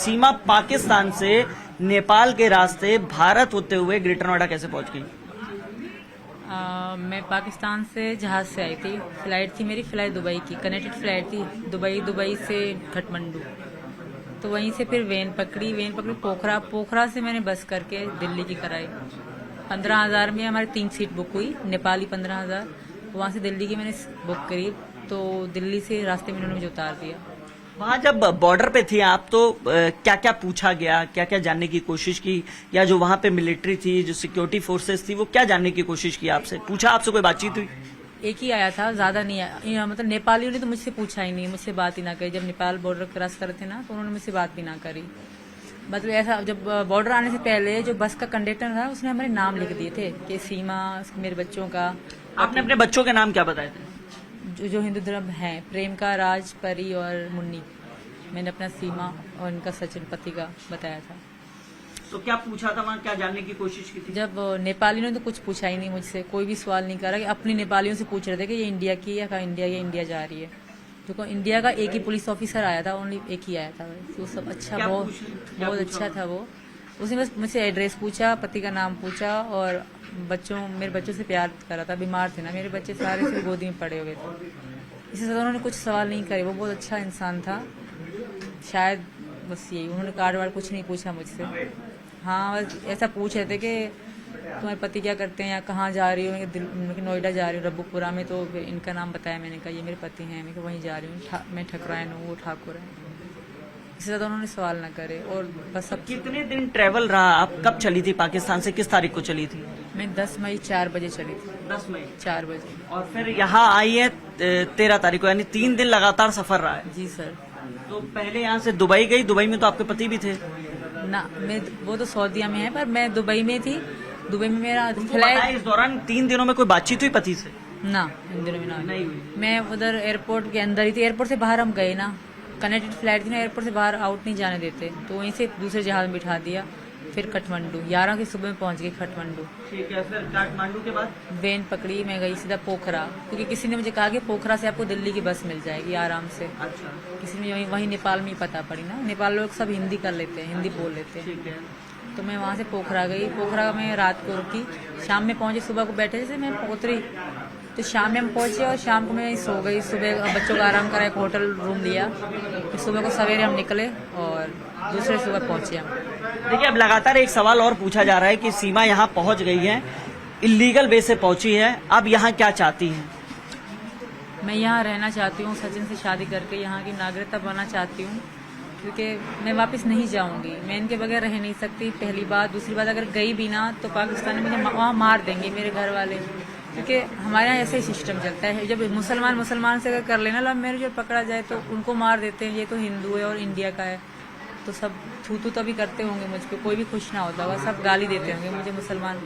सीमा पाकिस्तान से नेपाल के रास्ते भारत होते हुए ग्रेटर नोएडा कैसे पहुंच गई? मैं पाकिस्तान से जहाज से आई थी। फ्लाइट थी मेरी, फ्लाइट दुबई की, कनेक्टेड फ्लाइट थी। दुबई से काठमांडू। तो वहीं से फिर वेन पकड़ी पोखरा। पोखरा से मैंने बस करके दिल्ली की कराई। 15,000 में हमारी 3 सीट बुक हुई, नेपाली 15,000। वहाँ से दिल्ली की मैंने बुक करी, तो दिल्ली से रास्ते में उन्होंने मुझे उतार दिया। वहां जब बॉर्डर पे थी आप तो क्या क्या पूछा गया, क्या क्या जानने की कोशिश की, या जो वहां पे मिलिट्री थी, जो सिक्योरिटी फोर्सेस थी, वो क्या जानने की कोशिश की आपसे? पूछा आपसे, कोई बातचीत हुई? एक ही आया था, ज्यादा नहीं आया। मतलब नेपालियों ने तो मुझसे पूछा ही नहीं, मुझसे बात ही ना करी। जब नेपाल बॉर्डर क्रॉस कर रहे थे ना, तो उन्होंने मुझसे बात भी ना करी। मतलब ऐसा, जब बॉर्डर आने से पहले जो बस का कंडक्टर था उसने हमारे नाम लिख दिए थे कि सीमा, मेरे बच्चों का। आपने अपने बच्चों के नाम क्या बताए थे? जो हिंदू धर्म है, प्रेम का, राज, परी और मुन्नी। मैंने अपना सीमा और इनका सचिन पति का बताया था। तो क्या पूछा था वहाँ, क्या जानने की कोशिश की थी? जब नेपालियों ने तो कुछ पूछा ही नहीं मुझसे, कोई भी सवाल नहीं करा। कि अपनी नेपालियों से पूछ रहे थे कि ये इंडिया की है, इंडिया जा रही है। तो इंडिया का एक ही पुलिस ऑफिसर आया था, ओनली एक ही आया था। तो सब अच्छा, बहुत अच्छा था वो। उसने बस मुझसे एड्रेस पूछा, पति का नाम पूछा और मेरे बच्चों से प्यार करा था। बीमार थे ना मेरे बच्चे, सारे सिर्फ गोदी में पड़े हुए थे। इससे ज्यादा उन्होंने कुछ सवाल नहीं करे। वो बहुत अच्छा इंसान था। शायद बस यही, उन्होंने कार्ड वार्ड कुछ नहीं पूछा मुझसे। हाँ, बस ऐसा पूछ रहे थे कि तुम्हारे पति क्या करते हैं या कहाँ जा रही हो? मैं नोएडा जा रही हूँ, रब्बूपुरा में। तो फिर इनका नाम बताया। मैंने कहा ये मेरे पति हैं, मैं वहीं जा रही हूँ। मैं ठकरायन हूँ, वो ठाकुर है। इससे ज़्यादा उन्होंने सवाल ना करे। और बस सब। कितने दिन ट्रेवल रहा? आप कब चली थी पाकिस्तान से, किस तारीख को चली थी? मैं 10 मई 4 बजे चली थी। 10 मई 4 बजे। और फिर यहाँ आई है 13 तारीख को, यानी 3 दिन लगातार सफर रहा है। जी सर। तो पहले यहाँ से दुबई गई, दुबई में तो आपके पति भी थे ना? वो तो सऊदीया में है, पर मैं दुबई में थी। दुबई में मेरा फ्लाइट। इस दौरान 3 दिनों में कोई बातचीत हुई पति से? ना, इन दिनों में नहीं हुई। मैं उधर एयरपोर्ट के अंदर ही थी। एयरपोर्ट से बाहर हम गए ना, कनेक्टेड फ्लाइट थी ना, एयरपोर्ट से बाहर आउट नहीं जाने देते। तो वहीं से दूसरे जहाज में बिठा दिया। फिर काठमांडू 11 की सुबह में पहुंच गई काठमांडू। ठीक है, फिर काठमांडू के बाद वेन पकड़ी, मैं गई सीधा पोखरा, क्योंकि किसी ने मुझे कहा कि पोखरा से आपको दिल्ली की बस मिल जाएगी आराम से। अच्छा, किसी ने वहीं नेपाल में ही पता पड़ी ना। नेपाल लोग सब हिंदी कर लेते हैं, हिंदी बोल लेते हैं। ठीक है। तो मैं वहाँ से पोखरा गई। पोखरा में रात को रुकी, शाम में पहुंची। सुबह को बैठे जैसे मैं उतरी, तो शाम में हम पहुंचे और शाम को मैं सो गई। सुबह बच्चों का आराम करा, एक होटल रूम लिया। फिर सुबह को सवेरे हम निकले और दूसरे सुबह पहुंचे हम। देखिए, अब लगातार एक सवाल और पूछा जा रहा है कि सीमा यहाँ पहुंच गई है, इलीगल वे से पहुंची है, अब यहाँ क्या चाहती है? मैं यहाँ रहना चाहती हूँ, सचिन से शादी करके यहाँ की नागरिकता बनना चाहती हूँ, क्योंकि मैं वापस नहीं जाऊंगी। मैं इनके बगैर रह नहीं सकती, पहली बात। दूसरी बात, अगर गई भी ना तो पाकिस्तान में मुझे वहाँ मार देंगे मेरे घर वाले, क्योंकि हमारे यहाँ ऐसे ही सिस्टम चलता है। जब मुसलमान से अगर कर लेना लव मैरिज और पकड़ा जाए तो उनको मार देते हैं। ये तो हिंदू है और इंडिया का है, तो सब थू तो भी करते होंगे मुझ पर। कोई भी खुश ना होता होगा, सब गाली देते होंगे मुझे मुसलमान।